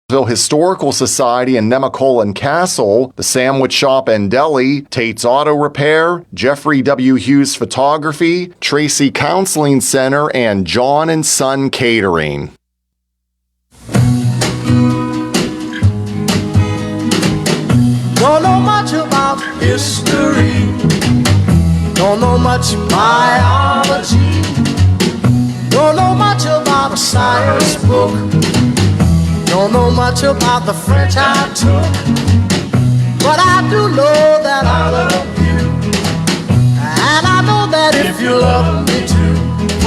Historical Society and Nemacolin Castle, the Sandwich Shop and Deli, Tate's Auto Repair, Jeffrey W. Hughes Photography, Tracy Counseling Center, and John and Son Catering. Don't know much about history, don't know much biology, don't know much about a science book, don't know much about the French I took, but I do know that I love you, and I know that if you love me too,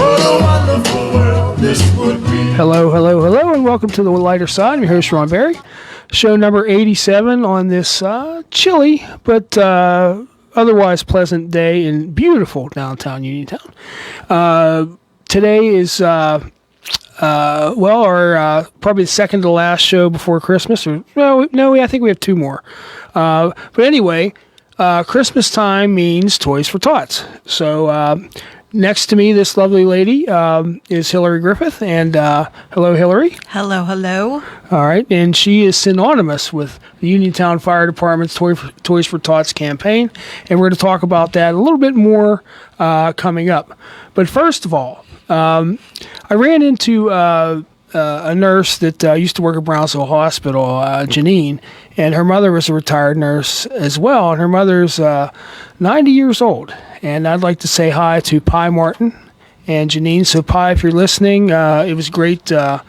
what a wonderful world this would be. Hello, and welcome to The Lighter Side. I'm your host, Ron Berry. Show number 87 on this chilly but otherwise pleasant day in beautiful downtown Uniontown. Today is our probably the second to last show before Christmas. I think we have two more. But anyway, Christmas time means Toys for Tots. So next to me, this lovely lady is Hillary Griffith. And hello, Hillary. Hello. All right. And she is synonymous with the Uniontown Fire Department's Toys for Tots campaign. And we're going to talk about that a little bit more coming up. But first of all, I ran into a nurse that used to work at Brownsville Hospital, Janine, and her mother was a retired nurse as well. And her mother's 90 years old. And I'd like to say hi to Pi Martin and Janine. So, Pi, if you're listening, it was great to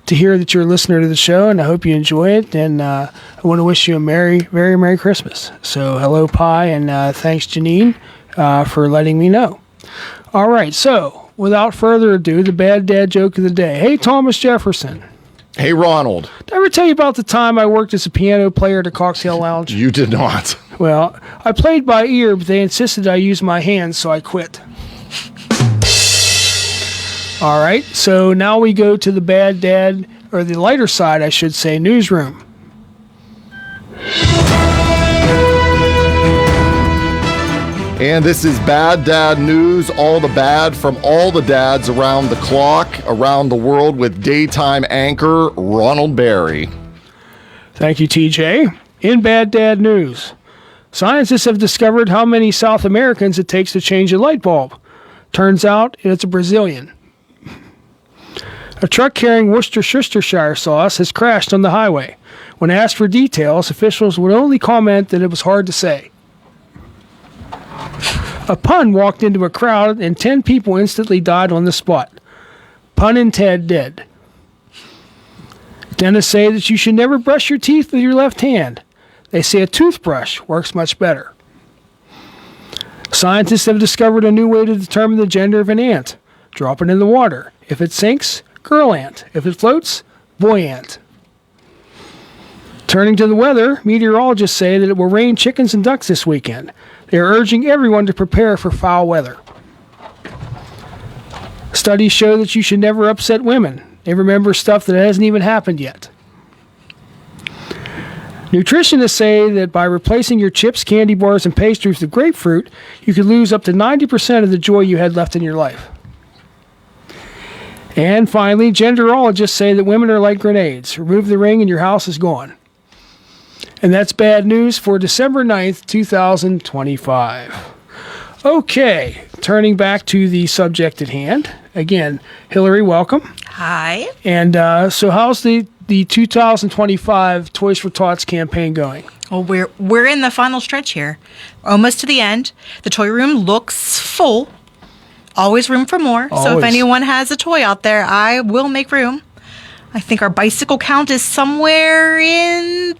hear that you're a listener to the show, and I hope you enjoy it. And I want to wish you a very Merry Christmas. So, hello, Pi, and thanks, Janine, for letting me know. All right, so without further ado, the bad dad joke of the day. Hey, Thomas Jefferson. Hey, Ronald. Did I ever tell you about the time I worked as a piano player at a Cocktail Lounge? You did not. Well, I played by ear, but they insisted I use my hands, so I quit. All right, so now we go to the bad dad, or the lighter side, I should say, newsroom. And this is Bad Dad News, all the bad from all the dads around the clock, around the world with daytime anchor Ronald Berry. Thank you, TJ. In Bad Dad News, scientists have discovered how many South Americans it takes to change a light bulb. Turns out it's a Brazilian. A truck carrying Worcestershire sauce has crashed on the highway. When asked for details, officials would only comment that it was hard to say. A pun walked into a crowd and 10 people instantly died on the spot. Pun and Ted dead. Dentists say that you should never brush your teeth with your left hand. They say a toothbrush works much better. Scientists have discovered a new way to determine the gender of an ant. Drop it in the water. If it sinks, girl ant. If it floats, boy ant. Turning to the weather, meteorologists say that it will rain chickens and ducks this weekend. They are urging everyone to prepare for foul weather. Studies show that you should never upset women. They remember stuff that hasn't even happened yet. Nutritionists say that by replacing your chips, candy bars, and pastries with grapefruit, you could lose up to 90% of the joy you had left in your life. And finally, genderologists say that women are like grenades. Remove the ring and your house is gone. And that's bad news for December 9th, 2025. Okay, turning back to the subject at hand. Again, Hillary, welcome. Hi. And so how's the 2025 Toys for Tots campaign going? Well, we're in the final stretch here. Almost to the end. The toy room looks full. Always room for more. Always. So if anyone has a toy out there, I will make room. I think our bicycle count is somewhere in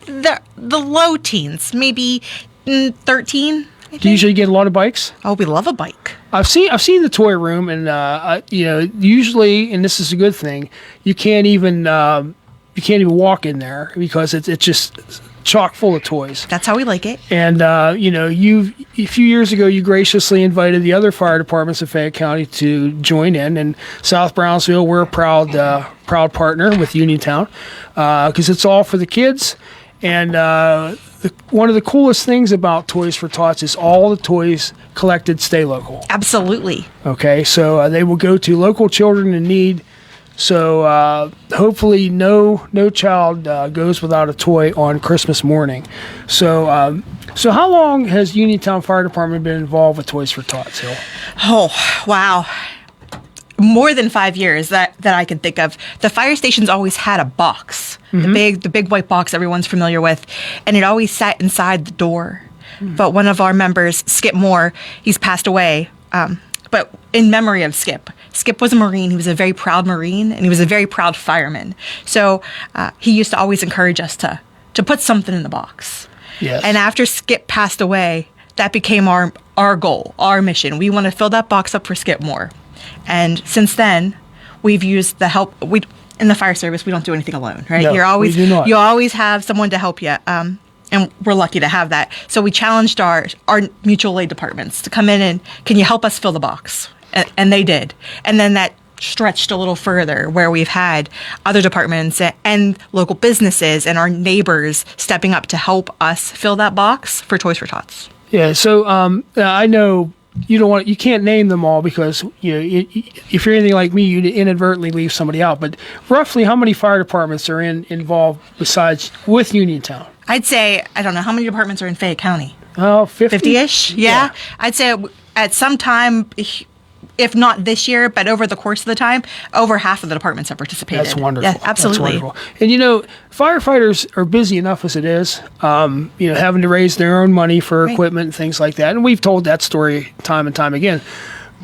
the low teens, maybe 13. Do you usually get a lot of bikes? Oh, we love a bike. I've seen the toy room, and usually, and this is a good thing, you can't even walk in there because it's just chock full of toys. That's how we like it. And a few years ago, you graciously invited the other fire departments of Fayette County to join in. And South Brownsville, we're a proud partner with Uniontown because it's all for the kids. And one of the coolest things about Toys for Tots is all the toys collected stay local. Absolutely. Okay, so they will go to local children in need So hopefully no child goes without a toy on Christmas morning. So so how long has Uniontown Fire Department been involved with Toys for Tots, Hill? Oh, wow. More than 5 years that I can think of. The fire station's always had a box, the big white box everyone's familiar with, and it always sat inside the door. But one of our members, Skip Moore, he's passed away. But in memory of Skip. Skip was a Marine. He was a very proud Marine, and he was a very proud fireman. So he used to always encourage us to put something in the box. Yes. And after Skip passed away, that became our goal, our mission. We want to fill that box up for Skip Moore. And since then, we've used the help. In the fire service, we don't do anything alone, right? No, we do not. You always have someone to help you. And we're lucky to have that. So we challenged our mutual aid departments to come in and, can you help us fill the box? And they did. And then that stretched a little further, where we've had other departments and local businesses and our neighbors stepping up to help us fill that box for Toys for Tots. Yeah. So I know you can't name them all because if you're anything like me, you inadvertently leave somebody out. But roughly, how many fire departments are involved besides with Uniontown? I'd say, I don't know, how many departments are in Fayette County? Oh, 50? 50-ish? Yeah. I'd say at some time, if not this year, but over the course of the time, over half of the departments have participated. That's wonderful. Yeah, absolutely. That's wonderful. And firefighters are busy enough as it is, having to raise their own money for equipment and things like that. And we've told that story time and time again.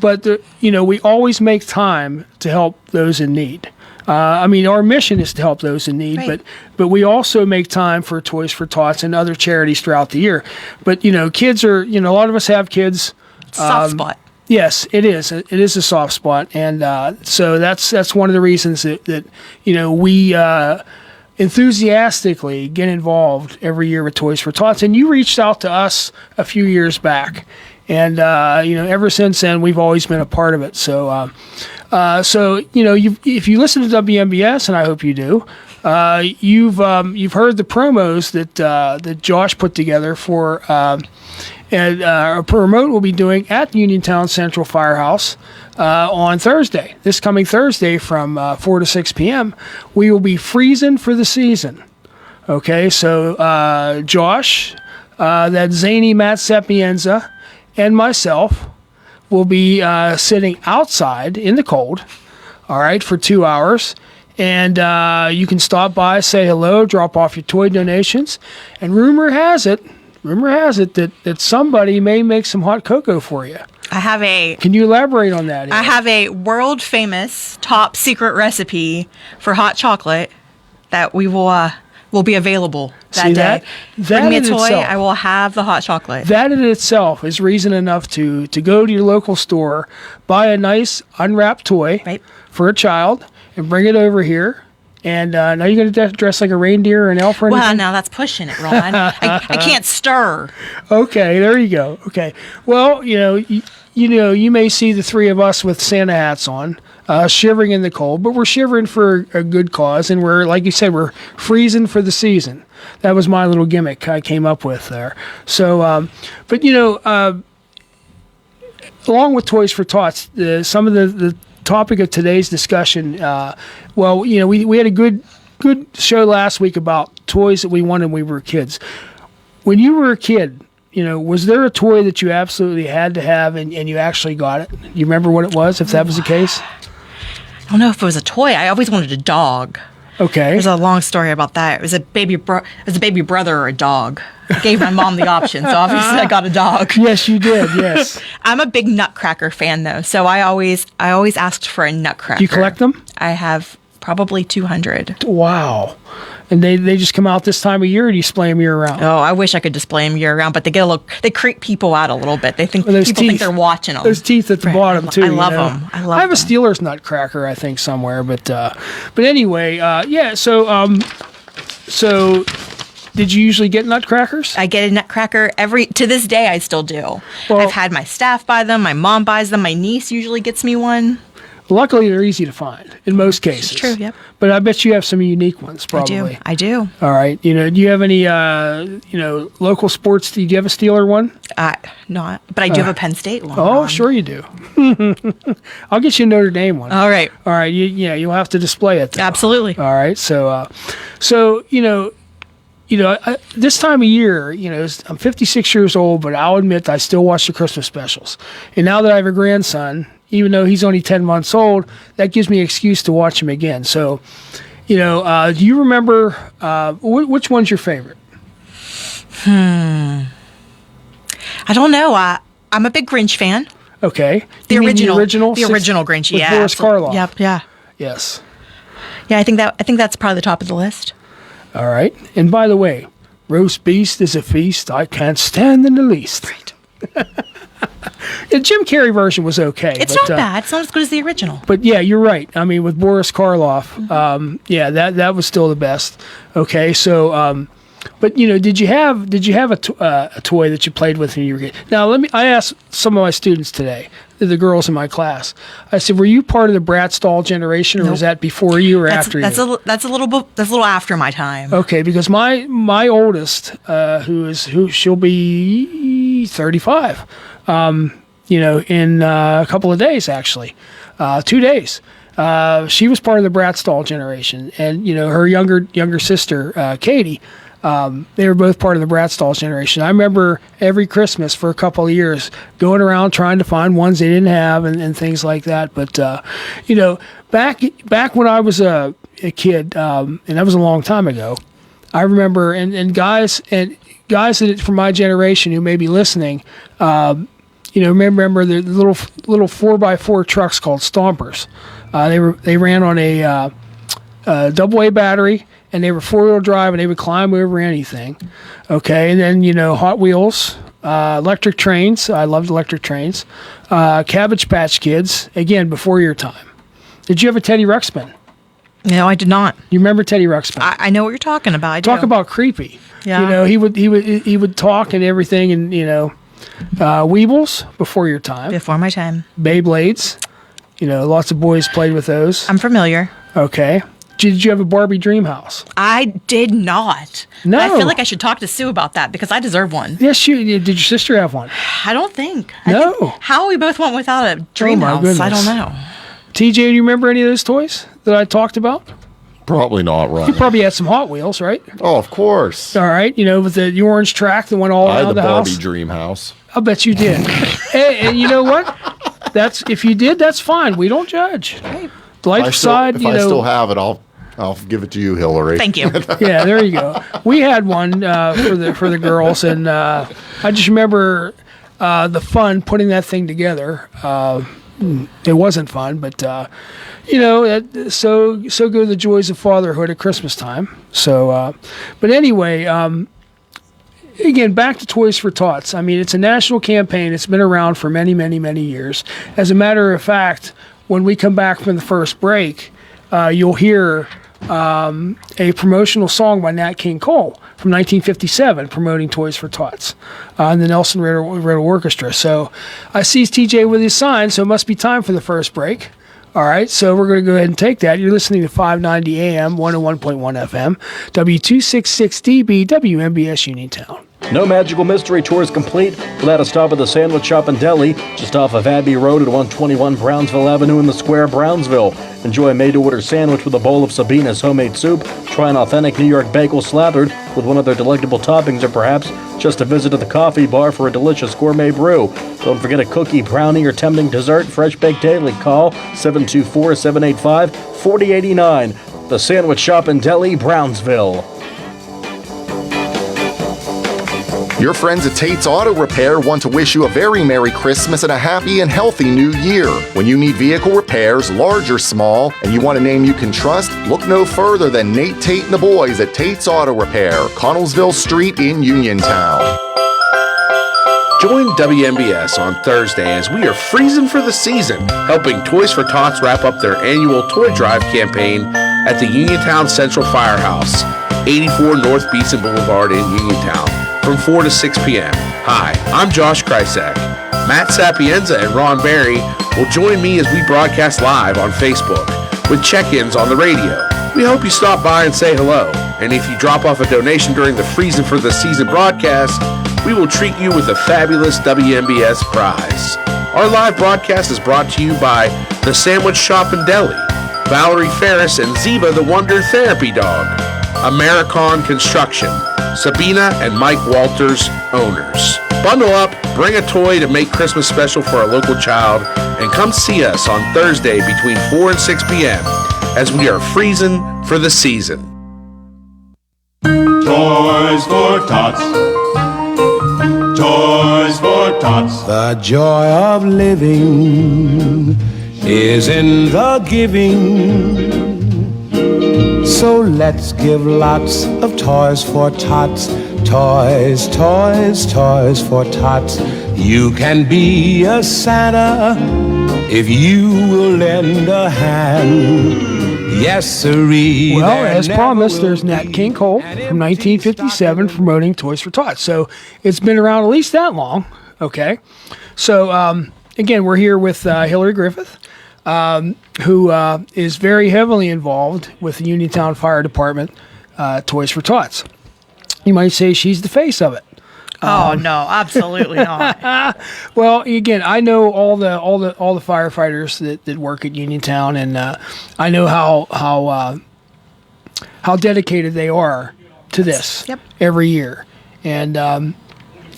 But, we always make time to help those in need. Our mission is to help those in need, right. but we also make time for Toys for Tots and other charities throughout the year. But, kids are, a lot of us have kids. Soft spot. Yes, it is. It is a soft spot. And so that's one of the reasons that we enthusiastically get involved every year with Toys for Tots. And you reached out to us a few years back. And, ever since then, we've always been a part of it. So, if you listen to WMBS, and I hope you do, you've heard the promos that Josh put together for a promote we'll be doing at Uniontown Central Firehouse on Thursday. This coming Thursday from 4 to 6 p.m. We will be freezing for the season. Okay, so Josh, that zany Matt Sapienza, and myself will be sitting outside in the cold, all right, for 2 hours. And you can stop by, say hello, drop off your toy donations. And rumor has it that somebody may make some hot cocoa for you. Can you elaborate on that? I have a world famous top secret recipe for hot chocolate that will be available that day. Bring me a toy, I will have the hot chocolate. That in itself is reason enough to go to your local store, buy a nice unwrapped toy for a child, and bring it over here. And now you're going to dress like a reindeer or an elf or anything? Well, now that's pushing it, Ron. I can't stir. Okay, there you go. Okay. Well, you may see the three of us with Santa hats on, shivering in the cold, but we're shivering for a good cause, and we're, like you said, we're freezing for the season. That was my little gimmick I came up with there. So, but along with Toys for Tots, some of the topic of today's discussion, we had a good show last week about toys that we wanted when we were kids. When you were a kid, was there a toy that you absolutely had to have and you actually got it? You remember what it was, if that was the case? I don't know if it was a toy. I always wanted a dog. Okay. There's a long story about that. It was a baby brother or a dog. I gave my mom the option, so obviously I got a dog. Yes, you did. Yes. I'm a big Nutcracker fan, though, so I always asked for a Nutcracker. Do you collect them? I have probably 200. Wow. And they just come out this time of year, or do you display them year round? Oh, I wish I could display them year round, but they creep people out a little bit. They think people think they're watching them. There's teeth at the bottom too. I love them. I have a Steelers Nutcracker, I think, somewhere, but anyway, yeah. So did you usually get Nutcrackers? I get a Nutcracker to this day. I still do. Well, I've had my staff buy them. My mom buys them. My niece usually gets me one. Luckily, they're easy to find in most cases. true, yep. But I bet you have some unique ones, probably. I do. All right. Do you have any, local sports? Do you have a Steeler one? Not, but I do have a Penn State one. Oh, sure you do. I'll get you a Notre Dame one. All right. All right. You'll have to display it, though. Absolutely. All right. So this time of year, I'm 56 years old, but I'll admit I still watch the Christmas specials. And now that I have a grandson, even though he's only 10 months old, that gives me an excuse to watch him again. So, do you remember which one's your favorite? I don't know. I'm a big Grinch fan. Okay. The You mean original The original Grinch, with yeah. Boris Karloff. Yep, yeah. Yes. Yeah, I think that's probably the top of the list. All right. And by the way, roast beast is a feast I can't stand in the least. Right. The Jim Carrey version was okay. It's not bad. It's not as good as the original. But yeah, you're right. I mean, with Boris Karloff, that was still the best. Okay, so, but did you have a toy that you played with when you were a kid? Now, I asked some of my students today, the girls in my class. I said, were you part of the Bratz doll generation, or was that before you or after you? That's a little after my time. Okay, because my oldest, she'll be 35. In a couple of days, actually, 2 days. She was part of the Bratz doll generation, and her younger sister, Katie. They were both part of the Bratz dolls generation. I remember every Christmas for a couple of years going around trying to find ones they didn't have and things like that. But back when I was a kid, and that was a long time ago, I remember and guys that from my generation who may be listening. Remember the little 4x4 trucks called Stompers. They ran on a double A battery, and they were 4-wheel drive, and they would climb over anything. Okay, and then Hot Wheels, electric trains. I loved electric trains. Cabbage Patch Kids. Again, before your time. Did you have a Teddy Ruxpin? No, I did not. You remember Teddy Ruxpin? I know what you're talking about. I Talk do. about creepy. Yeah. He would talk and everything, and Weebles before your time. Before my time. Beyblades. Lots of boys played with those. I'm familiar. Okay. Did you have a Barbie Dream House? I did not. No. I feel like I should talk to Sue about that because I deserve one. Yes, did your sister have one? I don't think. No. How we both went without a dream my house, goodness. I don't know. TJ, do you remember any of those toys that I talked about? Probably not, right? You probably had some Hot Wheels, right? Oh, of course. All right. With the orange track that went all I had around the the Barbie house. dream house. I bet you did. and you know what? If you did, that's fine. We don't judge. Right. The life side, If I still have it, I'll give it to you, Hillary. Thank you. Yeah, there you go. We had one for the girls, and I just remember the fun putting that thing together. It wasn't fun, but so go the joys of fatherhood at Christmas time. So, but anyway, again, back to Toys for Tots. I mean, it's a national campaign. It's been around for many, many, many years. As a matter of fact, when we come back from the first break, you'll hear a promotional song by Nat King Cole from 1957 promoting Toys for Tots and the Nelson Riddle Orchestra. So I see TJ with his sign, so it must be time for the first break. All right, so we're going to go ahead and take that. You're listening to 590 AM, 101.1 FM, W266DB, WMBS Uniontown. No Magical Mystery Tour is complete without a stop at the Sandwich Shop and Deli, just off of Abbey Road at 121 Brownsville Avenue in the Square, Brownsville. Enjoy a made-to-order sandwich with a bowl of Sabina's homemade soup, try an authentic New York bagel slathered with one of their delectable toppings, or perhaps just a visit to the coffee bar for a delicious gourmet brew. Don't forget a cookie, brownie, or tempting dessert, fresh baked daily. Call 724-785-4089. The Sandwich Shop and Deli, Brownsville. Your friends at Tate's Auto Repair want to wish you a very Merry Christmas and a happy and healthy New Year. When you need vehicle repairs, large or small, and you want a name you can trust, look no further than Nate Tate and the boys at Tate's Auto Repair, Connellsville Street in Uniontown. Join WMBS on Thursday as we are freezing for the season, helping Toys for Tots wrap up their annual toy drive campaign at the Uniontown Central Firehouse, 84 North Beeson Boulevard in Uniontown. from 4 to 6 p.m. Hi, I'm Josh Krysak. Matt Sapienza and Ron Berry will join me as we broadcast live on Facebook with check-ins on the radio. We hope you stop by and say hello. And if you drop off a donation during the Freezing for the Season broadcast, we will treat you with a fabulous WMBS prize. Our live broadcast is brought to you by The Sandwich Shop and Deli, Valerie Ferris and Ziva the Wonder Therapy Dog, Americon Construction, Sabina and Mike Walters, owners. Bundle up, bring a toy to make Christmas special for a local child, and come see us on Thursday between 4 and 6 p.m. as we are freezing for the season. Toys for Tots. Toys for Tots. The joy of living is in the giving. So let's give lots of toys for tots. Toys, toys, toys for tots. You can be a Santa if you will lend a hand. Yes, sirree. Well, as promised, there's Nat King Cole from 1957 promoting Toys for Tots. So it's been around at least that long. Okay. So, again, we're here with Hillary Griffith, who is very heavily involved with the Uniontown Fire Department Toys for Tots. You might say she's the face of it. Oh no, absolutely not. Well, again, I know all the firefighters that work at Uniontown, and I know how dedicated they are to this every year. And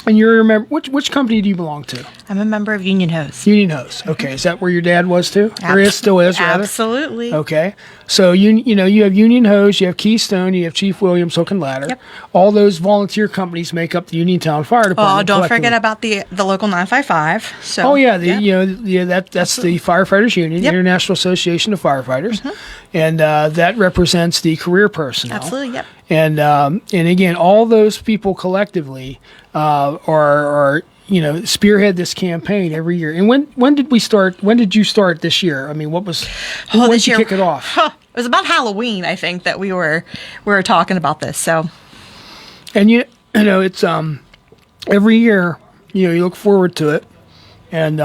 you remember which company do you belong to? I'm a member of Union Hose. Union Hose. Okay, is that where your dad was too? Or still is, rather? Absolutely. Okay, so you have Union Hose, you have Keystone, you have Chief Williams Hook and Ladder. Yep. All those volunteer companies make up the Uniontown Fire Department. Oh, don't collectively. forget about the local 955. So. Oh yeah, that's the Firefighters Union, Yep. International Association of Firefighters, and that represents the career personnel. Absolutely, yep. And again, all those people collectively are spearhead this campaign every year. And when did we start? When did you start this year? I mean, when did you kick it off? It was about Halloween, I think, that we were talking about this. So, and it's every year. You look forward to it, and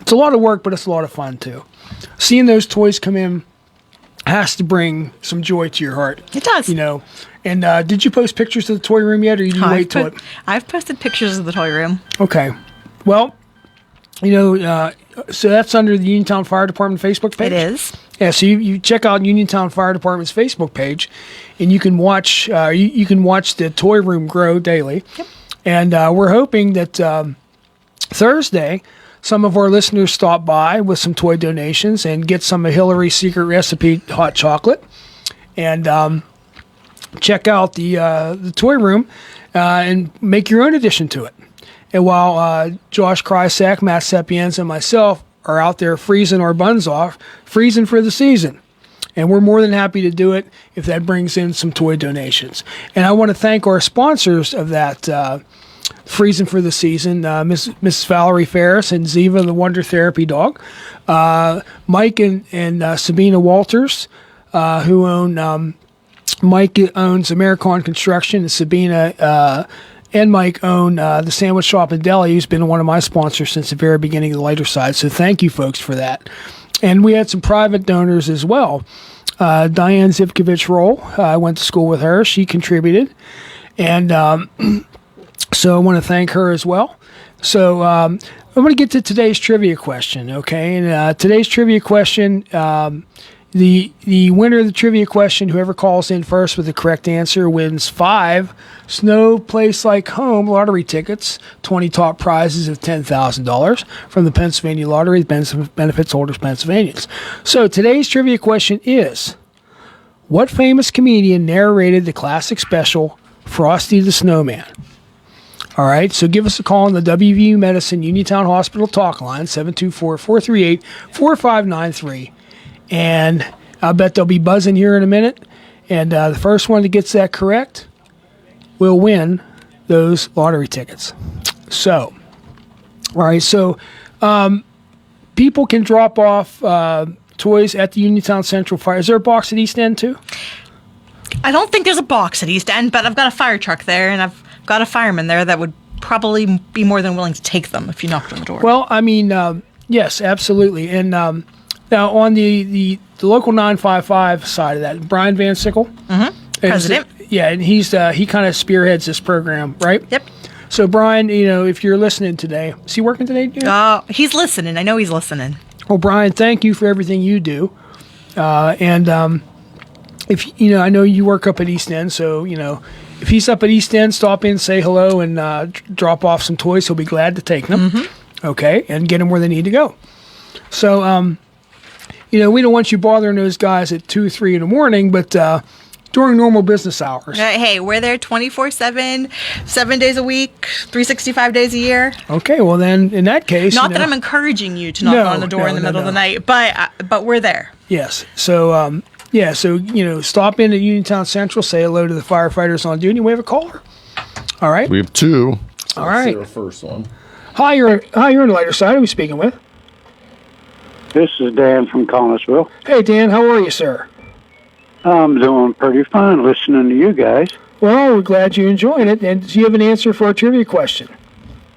it's a lot of work, but it's a lot of fun too. Seeing those toys come in has to bring some joy to your heart. It does. And did you post pictures of the toy room yet, or did you wait till it? I've posted pictures of the toy room. Okay. Well, so that's under the Uniontown Fire Department Facebook page? It is. Yeah, so you check out Uniontown Fire Department's Facebook page, and you can watch you can watch the toy room grow daily. Yep. And we're hoping that Thursday, some of our listeners stop by with some toy donations and get some of Hillary's secret recipe hot chocolate, and check out the toy room and make your own addition to it. And while Josh Krysak, Matt Sapienza, and myself are out there freezing our buns off, freezing for the season. And we're more than happy to do it if that brings in some toy donations. And I want to thank our sponsors of that freezing for the season, Mrs. Valerie Ferris and Ziva the Wonder Therapy Dog, Mike and Sabina Walters, who own... Mike owns Americon Construction, and Sabina and Mike own the Sandwich Shop and Deli, who's been one of my sponsors since the very beginning of the lighter side. So thank you, folks, for that. And we had some private donors as well. Diane Zivkovich-Roll, I went to school with her. She contributed. And so I want to thank her as well. So I'm going to get to today's trivia question, okay? And today's trivia question... The winner of the trivia question, whoever calls in first with the correct answer, wins 5 Snow Place Like Home lottery tickets, 20 top prizes of $10,000 from the Pennsylvania Lottery, benefits holders Pennsylvanians. So today's trivia question is, what famous comedian narrated the classic special Frosty the Snowman? All right, so give us a call on the WVU Medicine Uniontown Hospital talk line, 724-438-4593. And I bet they'll be buzzing here in a minute. And the first one that gets that correct will win those lottery tickets. So, all right. So, people can drop off toys at the Uniontown Central Fire. Is there a box at East End too? I don't think there's a box at East End, but I've got a fire truck there, and I've got a fireman there that would probably be more than willing to take them if you knocked on the door. Well, I mean, yes, absolutely. And now on the local 955 side of that, Brian Van Sickle, President. And he's he kind of spearheads this program, right? Yep. So Brian, if you're listening today, is he working today? He's listening. I know he's listening. Well, Brian, thank you for everything you do. If I know you work up at East End, so if he's up at East End, stop in, say hello, and drop off some toys. He'll be glad to take them. Okay, and get them where they need to go. So, we don't want you bothering those guys at 2, 3 in the morning, but during normal business hours. Hey, we're there 24/7, 7 days a week, 365 days a year. Okay, well then, in that case, Not that I'm encouraging you to knock on the door in the middle of the night, but we're there. Yes. So, stop in at Uniontown Central, say hello to the firefighters on duty. We have a caller. All right. We have 2. All right. Our first one. Hi, you're on the lighter side. Who are we speaking with? This is Dan from Collinsville. Hey, Dan. How are you, sir? I'm doing pretty fine listening to you guys. Well, we're glad you're enjoying it. And do you have an answer for our trivia question?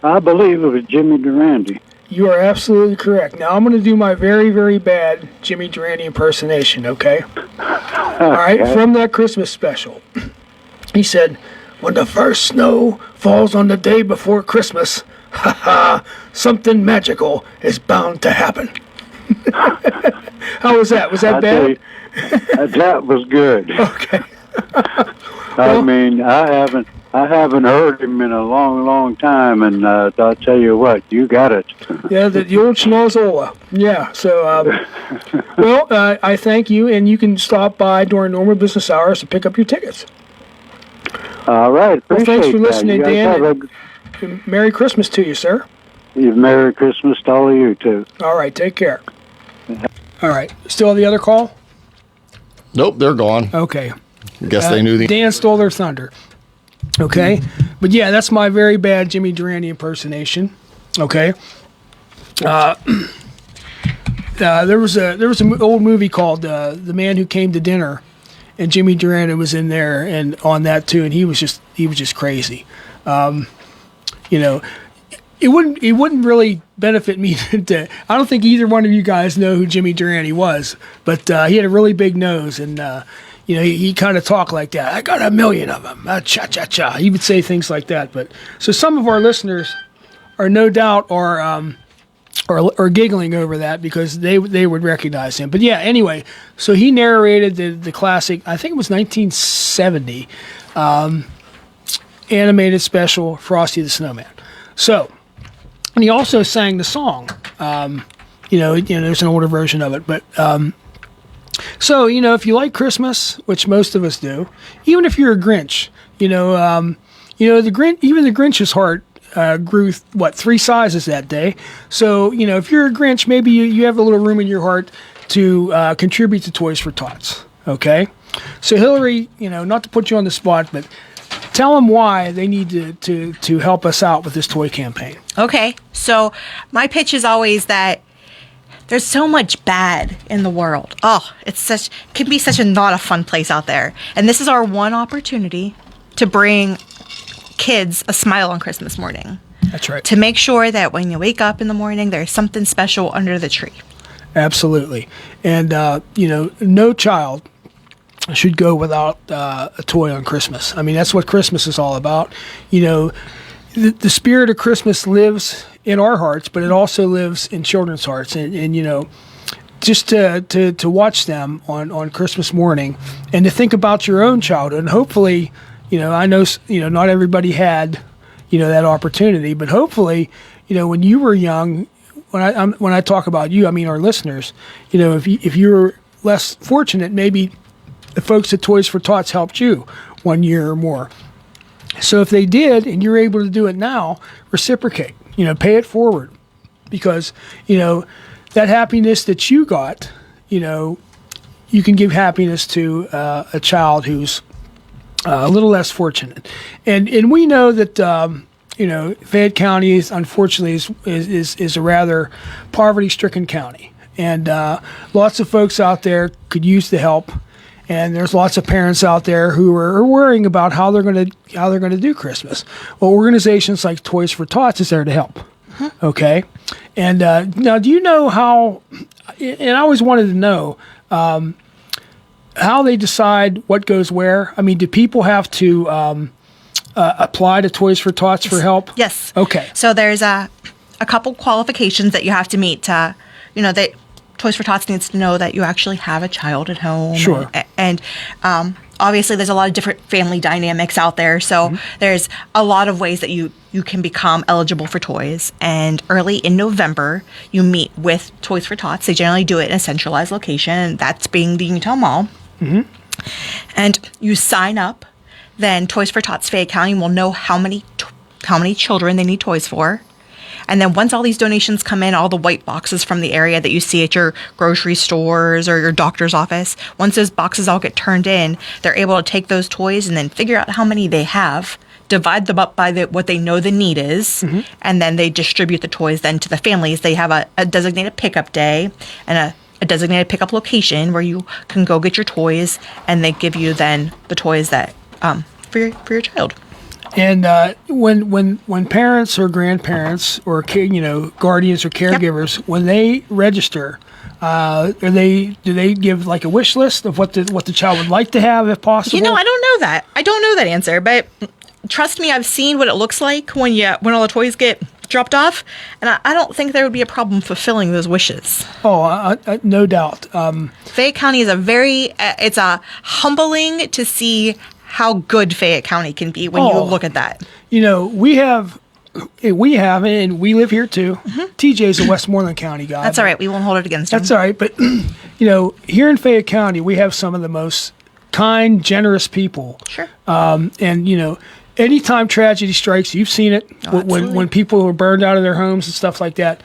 I believe it was Jimmy Durante. You are absolutely correct. Now, I'm going to do my very, very bad Jimmy Durante impersonation, okay? All right, from that Christmas special. He said, "When the first snow falls on the day before Christmas, something magical is bound to happen." How was that? Was that bad? That was good. Okay. I mean, I haven't heard him in a long, long time, and I'll tell you what, you got it. Yeah, the old schnozola. Yeah, so, I thank you, and you can stop by during normal business hours to pick up your tickets. All right, appreciate thanks for that. listening, You guys Dan. And Merry Christmas to you, sir. Merry Christmas to all of you, too. All right, take care. All right, still the other call? Nope, they're gone. Okay. Guess they knew the. Dan stole their thunder. Okay, but yeah, that's my very bad Jimmy Durante impersonation. Okay. There was an old movie called The Man Who Came to Dinner, and Jimmy Durante was in there and on that too, and he was just crazy. It wouldn't really benefit me to. I don't think either one of you guys know who Jimmy Durante was, but he had a really big nose, and he kind of talked like that. I got 1 million of them. Cha cha cha. He would say things like that. But so some of our listeners are no doubt are giggling over that because they would recognize him. But yeah, anyway, so he narrated the classic. I think it was 1970 animated special Frosty the Snowman. So. And he also sang the song. There's an older version of it, but so if you like Christmas, which most of us do, even if you're a Grinch, the Grinch's heart grew 3 sizes that day. So if you're a Grinch, maybe you have a little room in your heart to contribute to Toys for Tots. Okay, so Hillary, not to put you on the spot, but. Tell them why they need to help us out with this toy campaign. Okay, so my pitch is always that there's so much bad in the world. Oh, it can be such not a fun place out there. And this is our one opportunity to bring kids a smile on Christmas morning. That's right. To make sure that when you wake up in the morning, there's something special under the tree. Absolutely. And, no child should go without a toy on Christmas. I mean, that's what Christmas is all about. The spirit of Christmas lives in our hearts, but it also lives in children's hearts. And just to watch them on Christmas morning and to think about your own childhood. And hopefully, I know, not everybody had, that opportunity, but hopefully, when you were young, when I talk about you, I mean our listeners, if you were less fortunate, maybe the folks at Toys for Tots helped you 1 year or more. So if they did, and you're able to do it now, reciprocate, pay it forward. Because, that happiness that you got, you can give happiness to a child who's a little less fortunate. And we know that, Fayette County is, unfortunately, is a rather poverty-stricken county. And lots of folks out there could use the help. And there's lots of parents out there who are worrying about how they're going to do Christmas. Well, organizations like Toys for Tots is there to help. Okay, and now, do you know how? And I always wanted to know how they decide what goes where. I mean, do people have to apply to Toys for Tots for help? Yes. Okay. So there's a couple qualifications that you have to meet to, that Toys for Tots needs to know that you actually have a child at home. Sure. And obviously there's a lot of different family dynamics out there. So there's a lot of ways that you can become eligible for toys. And early in November, you meet with Toys for Tots. They generally do it in a centralized location, that's being the Uniontown Mall. And you sign up. Then Toys for Tots Fayette County will know how many children they need toys for. And then once all these donations come in, all the white boxes from the area that you see at your grocery stores or your doctor's office, once those boxes all get turned in, they're able to take those toys and then figure out how many they have, divide them up by what they know the need is, and then they distribute the toys then to the families. They have a designated pickup day and a designated pickup location where you can go get your toys, and they give you then the toys that for your child. And when parents or grandparents or guardians or caregivers, when they register, do they give like a wish list of what the child would like to have if possible? I don't know that. I don't know that answer, but trust me, I've seen what it looks like when all the toys get dropped off, and I don't think there would be a problem fulfilling those wishes. Oh, no doubt. Fayette County is it's a humbling to see how good Fayette County can be when you look at that. We have, and we live here too. TJ's a Westmoreland County guy. That's all right. We won't hold it against him. That's all right. But, here in Fayette County, we have some of the most kind, generous people. Sure. And, anytime tragedy strikes, you've seen it when people are burned out of their homes and stuff like that.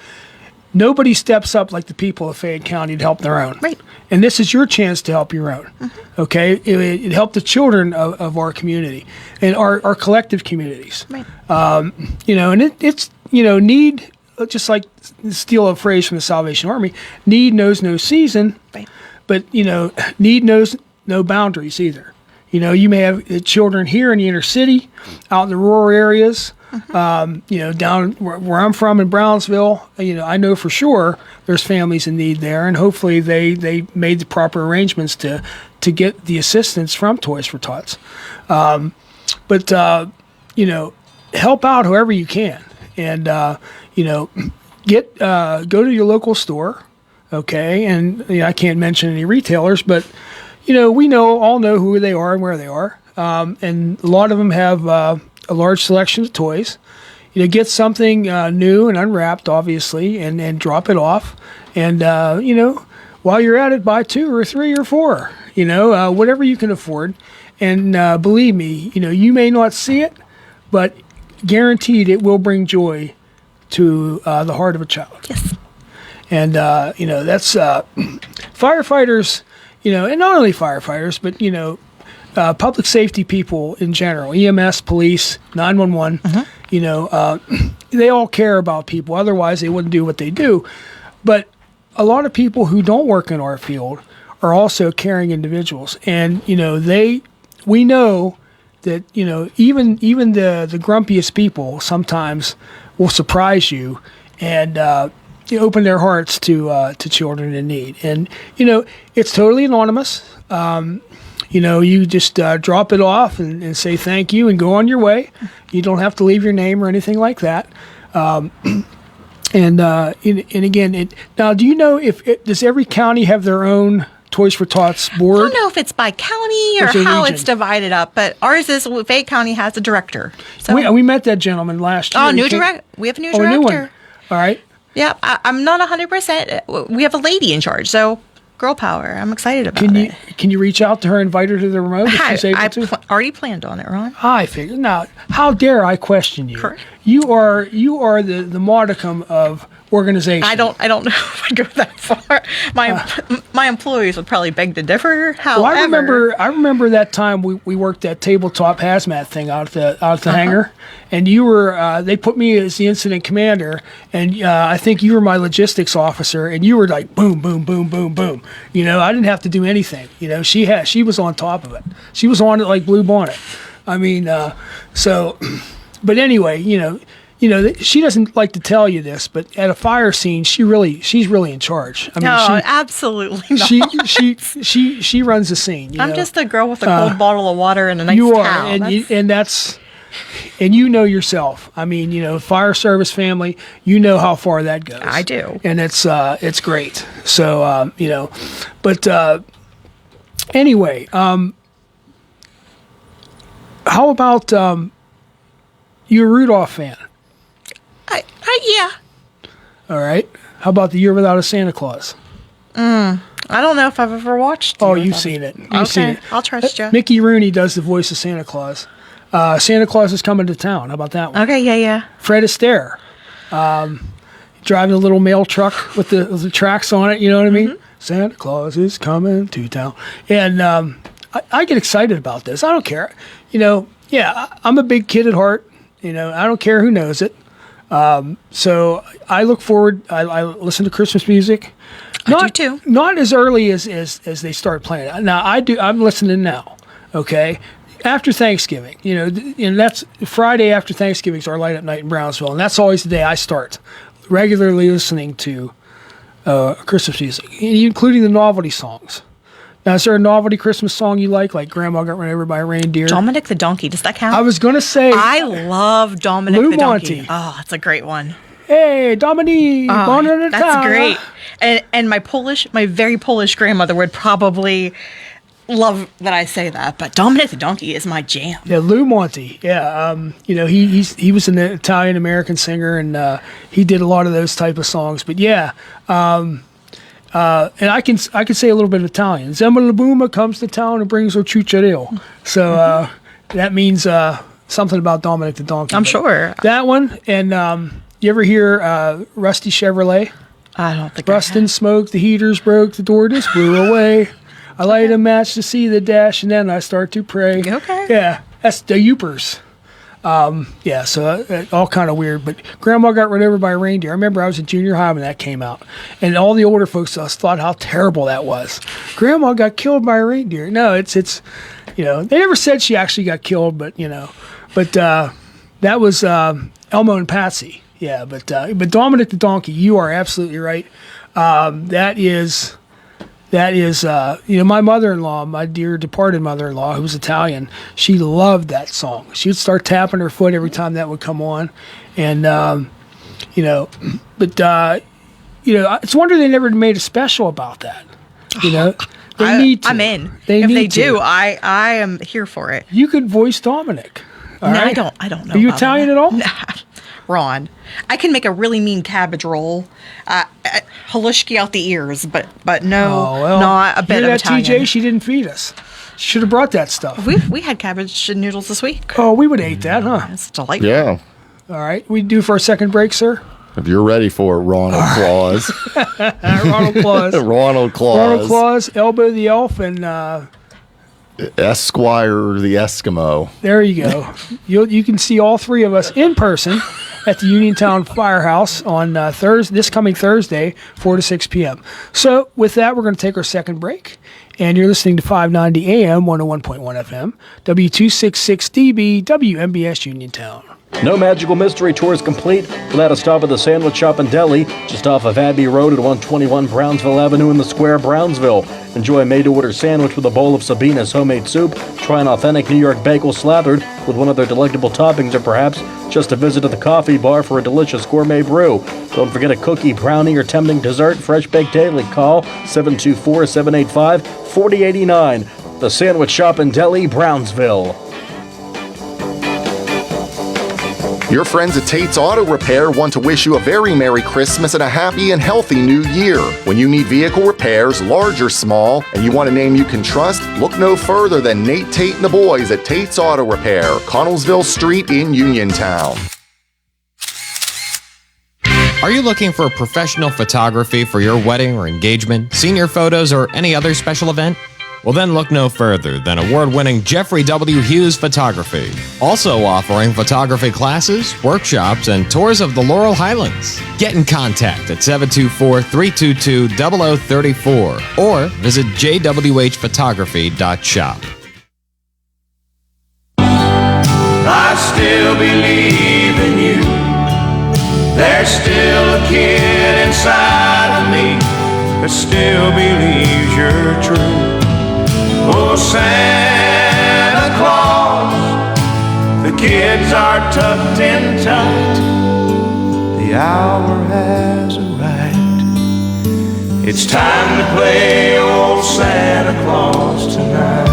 Nobody steps up like the people of Fayette County to help their own. Right. And this is your chance to help your own. Okay? It helped the children of our community and our collective communities. Right. And it's need, just like steal a phrase from the Salvation Army, need knows no season. Right. But, need knows no boundaries either. You may have children here in the inner city, out in the rural areas, down where I'm from in Brownsville. I know for sure there's families in need there, and hopefully they made the proper arrangements to get the assistance from Toys for Tots. But help out however you can, and go to your local store, okay? And I can't mention any retailers, but we all know who they are and where they are, and a lot of them have a large selection of toys. Get something new and unwrapped, obviously, and drop it off. And while you're at it, buy 2 or 3 or 4. Whatever you can afford. And believe me, you may not see it, but guaranteed it will bring joy to the heart of a child. Yes. And that's firefighters. And not only firefighters, but, public safety people in general, EMS, police, 911, they all care about people. Otherwise, they wouldn't do what they do. But a lot of people who don't work in our field are also caring individuals. And, we know that, even the grumpiest people sometimes will surprise you and, open their hearts to children in need. And, it's totally anonymous. You just drop it off and say thank you and go on your way. You don't have to leave your name or anything like that. And again, now, do you know does every county have their own Toys for Tots board? I don't know if it's by county or how it's divided up, but ours is Fayette County has a director. So we met that gentleman last year. Oh, we have a new director. New one. All right. Yeah, I'm not 100%. We have a lady in charge, so girl power. I'm excited about it. Can you reach out to her, invite her to the remote if she's able to? Already planned on it, Ron. I figured. Now, how dare I question you? Correct. You are the modicum of organization. I don't know if I go that far. My employees would probably beg to differ. However, I remember that time we worked that tabletop hazmat thing out at the hangar, and you were they put me as the incident commander, and I think you were my logistics officer, and you were like boom, boom, boom, boom, boom. You know, I didn't have to do anything. You know, she was on top of it. She was on it like Blue Bonnet. I mean, so, but anyway, you know, she doesn't like to tell you this, but at a fire scene, she's really in charge. I mean, no, absolutely not. She runs the scene. I'm just a girl with a cold bottle of water and a nice you towel. are, and you know yourself. I mean, you know, fire service family, you know how far that goes. I do, and it's great. So you know, but anyway, how about you a Rudolph fan? Yeah. All right. How about The Year Without a Santa Claus? I don't know if I've ever watched. Oh, you've seen it. You've seen it. I'll trust you. Mickey Rooney does the voice of Santa Claus. Santa Claus is coming to town. How about that one? Okay, yeah. Fred Astaire, driving a little mail truck with the tracks on it. You know what I mean? Mm-hmm. Santa Claus is coming to town, and I get excited about this. I don't care. You know, I'm a big kid at heart. You know, I don't care who knows it. So I look forward. I listen to Christmas music. I do too. Not as early as they start playing it. Now I do. I'm listening now. Okay. After Thanksgiving, you know, and that's Friday after Thanksgiving is our light up night in Brownsville, and that's always the day I start regularly listening to Christmas music, including the novelty songs. Now, is there a novelty Christmas song you like Grandma Got Run Over by a Reindeer? Dominic the Donkey. Does that count? I was going to say... I love Dominic Lou the Donkey. Monte. Oh, that's a great one. Hey, Dominique! Oh, that's great. And my very Polish grandmother would probably love that I say that, but Dominic the Donkey is my jam. Yeah, Lou Monte. Yeah, you know, he was an Italian-American singer, and he did a lot of those type of songs. But yeah... and I can say a little bit of Italian. Zembalabuma comes to town and brings her chucharil. So that means something about Dominic the Donkey. I'm sure. That one, and you ever hear Rusty Chevrolet? I don't think Rustin smoke, the heaters broke, the door just blew away. I light a match to see the dash, and then I start to pray. Okay. Yeah, that's the Youpers. Yeah, so all kind of weird. But Grandma Got Run Over by a Reindeer. I remember I was in junior high when that came out, and all the older folks thought how terrible that was. Grandma got killed by a reindeer. No, it's you know, they never said she actually got killed, but you know, but that was Elmo and Patsy. Yeah, but Dominic the Donkey, you are absolutely right. That is. You know, my mother-in-law, my dear departed mother-in-law, who was Italian, she loved that song. She would start tapping her foot every time that would come on. And, you know, but, you know, it's a wonder they never made a special about that. You know, they need to. I'm in. If they do, I am here for it. You could voice Dominic. No, right? I don't know. Are you Italian at all? Nah. Ron, I can make a really mean cabbage roll, halushki out the ears, but no, not a bit of Italian. TJ, she didn't feed us. She should have brought that stuff. We had cabbage and noodles this week. Oh, we would have ate that, huh? It's delightful. Yeah. All right, we do for our second break, sir. If you're ready for it, Ronald Claus. Ronald Claus. Ronald Claus. Ronald Claus, Elbow the Elf, and Esquire the Eskimo. there you go. You can see all three of us in person at the Uniontown Firehouse on this coming Thursday, 4 to 6 p.m. So with that, we're going to take our second break. And you're listening to 590 AM, 101.1 FM, W266DB, WMBS Uniontown. No Magical Mystery Tour is complete without a stop at the Sandwich Shop and Deli, just off of Abbey Road at 121 Brownsville Avenue in the Square, Brownsville. Enjoy a made-to-order sandwich with a bowl of Sabina's homemade soup, try an authentic New York bagel slathered with one of their delectable toppings, or perhaps just a visit to the coffee bar for a delicious gourmet brew. Don't forget a cookie, brownie, or tempting dessert, fresh baked daily. Call 724-785-4089. The Sandwich Shop and Deli, Brownsville. Your friends at Tate's Auto Repair want to wish you a very Merry Christmas and a happy and healthy New Year. When you need vehicle repairs, large or small, and you want a name you can trust, look no further than Nate Tate and the boys at Tate's Auto Repair, Connellsville Street in Uniontown. Are you looking for professional photography for your wedding or engagement, senior photos, or any other special event? Well, then look no further than award-winning Jeffrey W. Hughes Photography. Also offering photography classes, workshops, and tours of the Laurel Highlands. Get in contact at 724-322-0034 or visit jwhphotography.shop. I still believe in you. There's still a kid inside of me that still believes you're true. Oh, Santa Claus, the kids are tucked in tight. The hour has arrived. It's time to play old Santa Claus tonight.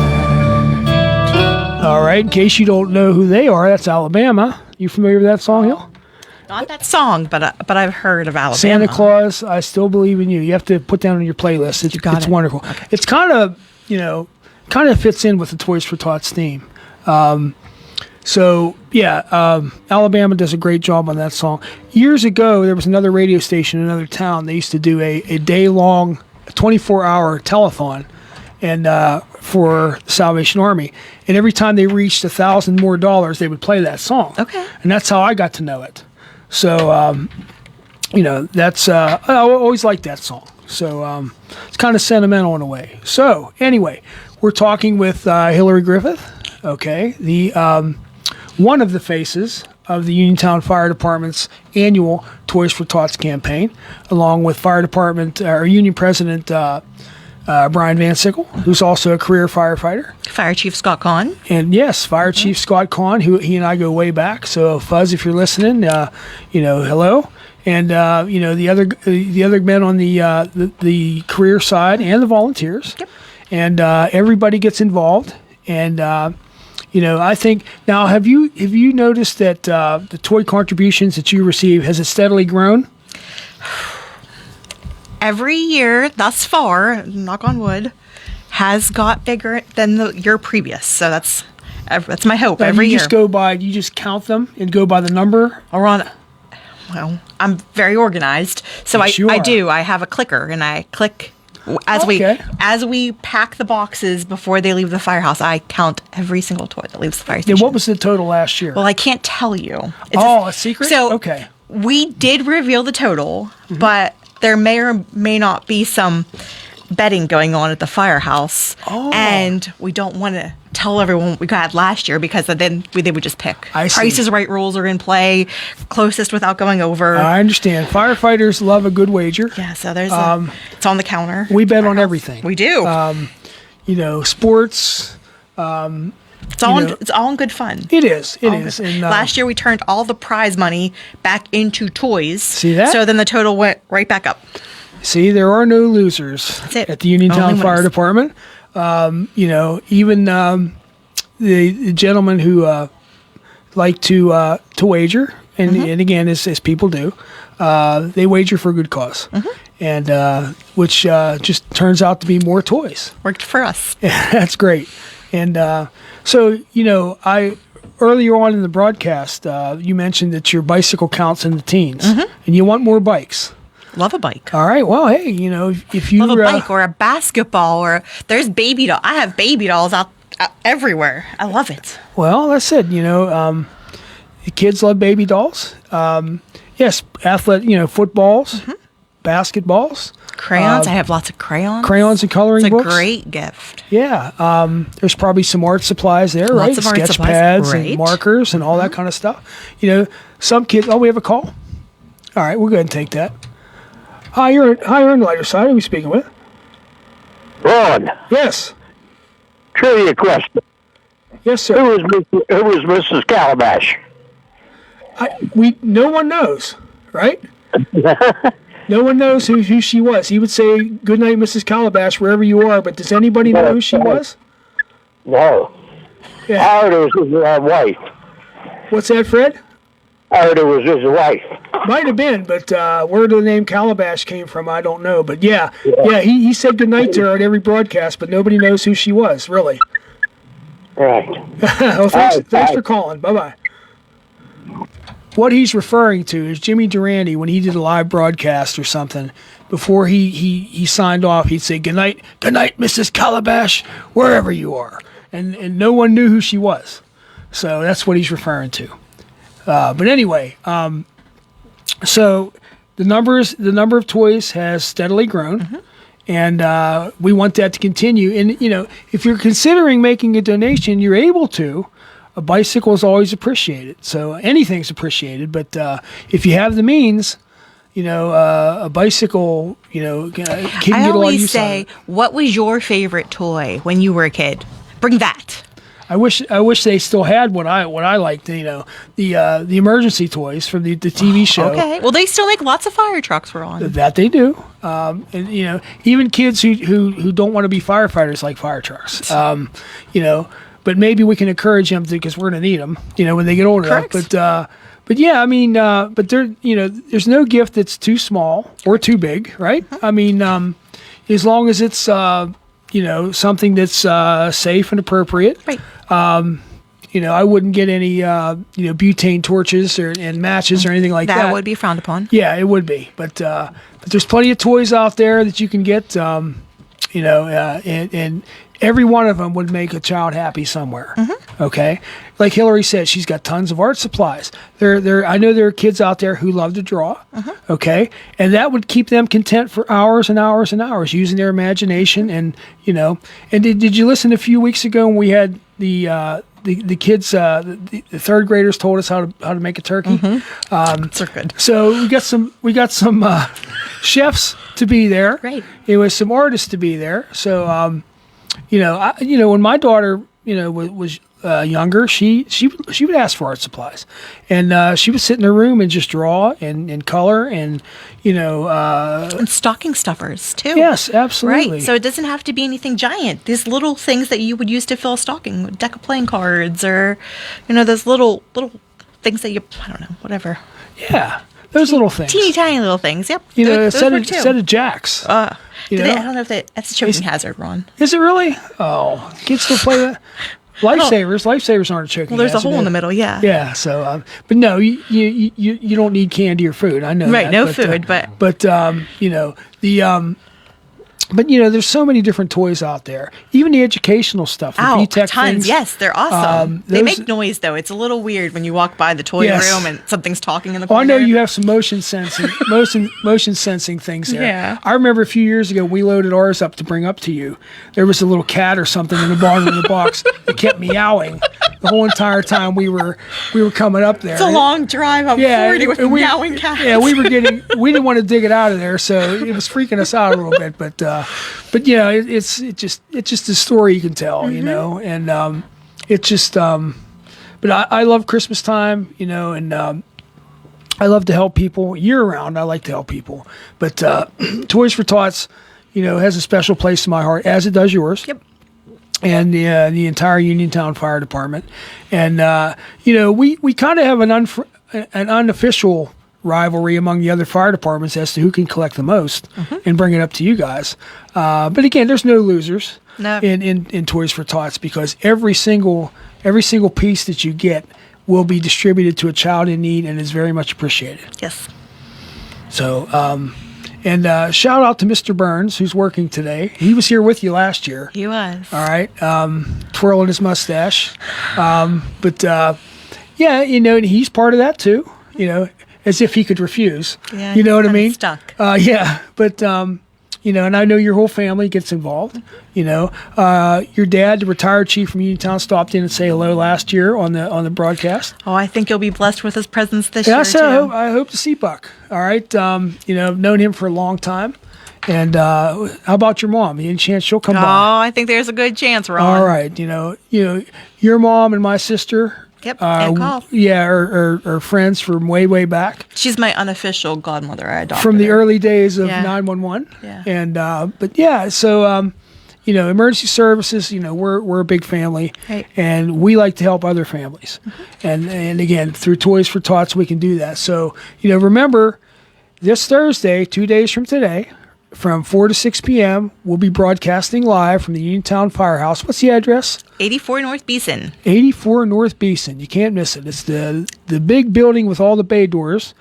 All right, in case you don't know who they are, that's Alabama. You familiar with that song, Hill? Not that song, but I've heard of Alabama. Santa Claus, I Still Believe in You. You have to put down on your playlist. It's wonderful. Okay. It's kind of, fits in with the Toys for Tots theme. Alabama does a great job on that song. Years ago, there was another radio station in another town. They used to do a day-long, 24-hour telethon and for the Salvation Army. And every time they reached $1,000 more, they would play that song. Okay. And that's how I got to know it. So, that's I always liked that song. So it's kind of sentimental in a way. So anyway, we're talking with Hillary Griffith. Okay, the one of the faces of the Uniontown Fire Department's annual Toys for Tots campaign, along with Fire Department Union President Brian Van Sickle, who's also a career firefighter. Fire Chief Scott Kahn. And yes, Fire Chief Scott Kahn, who he and I go way back. So Fuzz, if you're listening, hello. And the other men on the career side and the volunteers. Yep. And everybody gets involved. And I think now have you noticed that the toy contributions that you receive, has it steadily grown? Every year thus far, knock on wood, has got bigger than the year previous. So that's my hope. Now, every you year. You just count them and go by the number? Well, I'm very organized, so Yes, you I are. do. I have a clicker, and I click as we pack the boxes before they leave the firehouse. I count every single toy that leaves the fire station. And what was the total last year? Well, I can't tell you. A secret? So okay. We did reveal the total, but there may or may not be some betting going on at the firehouse, and we don't want to tell everyone what we got last year because then they would just pick. I see. Price is Right rules are in play, closest without going over. I understand. Firefighters love a good wager. Yeah, so there's it's on the counter. We bet on everything. We do. Sports. It's all in good fun. It is. It is. And, last year we turned all the prize money back into toys. See that? So then the total went right back up. See, there are no losers That's it. at the Uniontown Only Fire winners. Department. Even the gentlemen who like to wager, and again, as people do, they wager for a good cause, and which just turns out to be more toys. Worked for us. That's great. And I earlier on in the broadcast, you mentioned that your bicycle counts in the teens, and you want more bikes. Love a bike. All right. Well, hey, if you Love a bike or a basketball or there's baby doll. I have baby dolls out everywhere. I love it. Well, that's it. The kids love baby dolls. Yes, footballs, basketballs, Crayons. I have lots of crayons. and coloring It's a books. great gift. Yeah. There's probably some art supplies there, right? Lots of art Sketch supplies, pads right. and markers and all that kind of stuff. Some kids. Oh, we have a call. All right, we'll go ahead and take that. Hi, you're on the lighter side. Who are we speaking with? Ron, Yes. trivia question. Yes, sir. Who was Mrs. Calabash? No one knows, right? No one knows who she was. He would say, "Good night, Mrs. Calabash," wherever you are. But does anybody know who she was? No. Yeah. I heard it was his wife. What's that, Fred? I heard it was his wife. Might have been, but where the name Calabash came from, I don't know. But yeah, he said goodnight to her at every broadcast, but nobody knows who she was, really. Right. Well, thanks for calling. Bye-bye. what he's referring to is Jimmy Durante, when he did a live broadcast or something, before he signed off, he'd say, good night, Mrs. Calabash, wherever you are. And no one knew who she was. So that's what he's referring to. But anyway, so the number of toys has steadily grown. And we want that to continue. And, if you're considering making a donation, you're able to. A bicycle is always appreciated. So anything's appreciated. But if you have the means, a bicycle, can get a lot of use out of it. I always say, what was your favorite toy when you were a kid? Bring that. I wish they still had what I liked. The emergency toys from the TV show. Okay. Well, they still make lots of fire trucks, Ron. That they do. And even kids who don't want to be firefighters like fire trucks. But maybe we can encourage them to, because we're going to need them. When they get older. Correct. But yeah, I mean, but there, there's no gift that's too small or too big, right? I mean, as long as it's something that's safe and appropriate. Right. I wouldn't get any butane torches and matches or anything like that. That would be frowned upon. Yeah, it would be. But there's plenty of toys out there that you can get. And every one of them would make a child happy somewhere. Okay, like Hillary said, she's got tons of art supplies. I know there are kids out there who love to draw. Okay, and that would keep them content for hours and hours and hours using their imagination. And and did you listen a few weeks ago when we had the kids, the third graders told us how to make a turkey. So good. So we got some chefs to be there. Great. It was some artists to be there. So when my daughter was younger, she would ask for art supplies, and she would sit in her room and just draw and color and and stocking stuffers too. Yes, absolutely. Right. So it doesn't have to be anything giant. These little things that you would use to fill a stocking, a deck of playing cards, or those little things that I don't know, whatever. Yeah, those little things. Teeny tiny little things. Yep. A set of jacks. I don't know if that's a choking hazard, Ron. Is it really? Oh, kids still play that. Lifesavers aren't a choking. Well, there's hazard, a hole in the middle, yeah. Yeah. So, but no, you don't need candy or food. I know. Right. That, No food, but there's so many different toys out there. Even the educational stuff. The VTech tons. things. Yes, they're awesome. They make noise though. It's a little weird when you walk by the toy room and something's talking in the corner. I know you have some motion sensing things there. Yeah. I remember a few years ago we loaded ours up to bring up to you. There was a little cat or something in the bottom of the box that kept meowing the whole entire time we were coming up there. It's a long drive up 40 with meowing cats. Yeah, we didn't want to dig it out of there, so it was freaking us out a little bit. But it's just a story you can tell, and it's just. But I love Christmas time, and I love to help people year round. I like to help people, but Toys for Tots, has a special place in my heart, as it does yours. Yep. And the entire Uniontown Fire Department, and we kind of have an unofficial rivalry among the other fire departments as to who can collect the most and bring it up to you guys. But again, there's no losers in Toys for Tots, because every single piece that you get will be distributed to a child in need and is very much appreciated. Yes. So, and shout out to Mr. Burns, who's working today. He was here with you last year. He was. All right. Twirling his mustache. But and he's part of that too, as if he could refuse. Yeah, you know what I mean? Stuck. But and I know your whole family gets involved. Your dad, the retired chief from Uniontown, stopped in and say hello last year on the broadcast. Oh, I think you'll be blessed with his presence this year too. I hope to see Buck. All right. I've known him for a long time. And how about your mom? Any chance she'll come by? Oh, I think there's a good chance, Ron. All right. Your mom and my sister. Yep, and call. Yeah, are friends from way back. She's my unofficial godmother. I adopted from the her. early days of 911. Yeah. And so emergency services. We're a big family, right, and we like to help other families. And again, through Toys for Tots, we can do that. So remember, this Thursday, 2 days from today, from 4 to 6 p.m. We'll be broadcasting live from the Uniontown Firehouse. What's the address? 84 North Beeson. 84 North Beeson. You can't miss it. It's the big building with all the bay doors.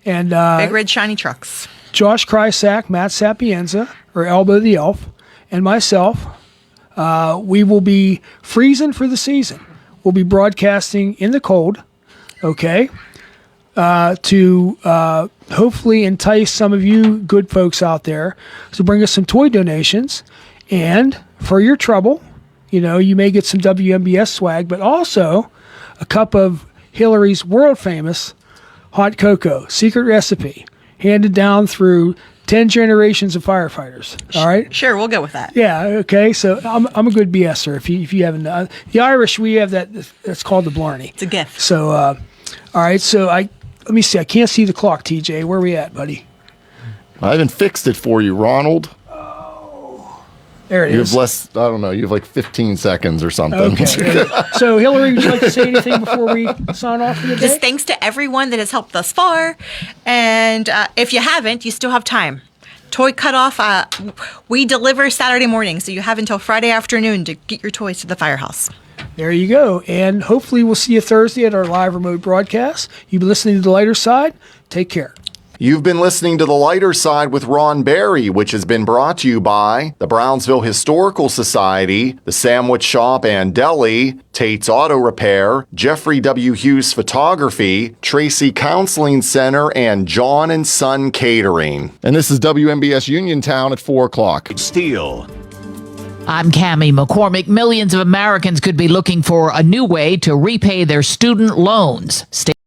And Big red shiny trucks. Josh Krysak, Matt Sapienza, or Elbow the Elf, and myself, we will be freezing for the season. We'll be broadcasting in the cold, okay, to hopefully entice some of you good folks out there to bring us some toy donations. And for your trouble, you may get some WMBS swag, but also a cup of Hillary's world-famous hot cocoa, secret recipe, handed down through 10 generations of firefighters. All right? Sure, we'll go with that. Yeah, okay. So I'm a good BSer. If you haven't, the Irish, we have that's called the Blarney. It's a gift. So, all right. So let me see. I can't see the clock, TJ. Where are we at, buddy? I haven't fixed it for you, Ronald. There it You is. have less, I don't know, you have like 15 seconds or something. Okay. So, Hillary, would you like to say anything before we sign off for the day? Just thanks to everyone that has helped thus far. And if you haven't, you still have time. Toy cutoff, we deliver Saturday morning, so you have until Friday afternoon to get your toys to the firehouse. There you go. And hopefully we'll see you Thursday at our live remote broadcast. You've been listening to The Lighter Side. Take care. You've been listening to The Lighter Side with Ron Barry, which has been brought to you by the Brownsville Historical Society, the Sandwich Shop and Deli, Tate's Auto Repair, Jeffrey W. Hughes Photography, Tracy Counseling Center, and John and Son Catering. And this is WMBS Uniontown at 4 o'clock. Steel. I'm Cammie McCormick. Millions of Americans could be looking for a new way to repay their student loans.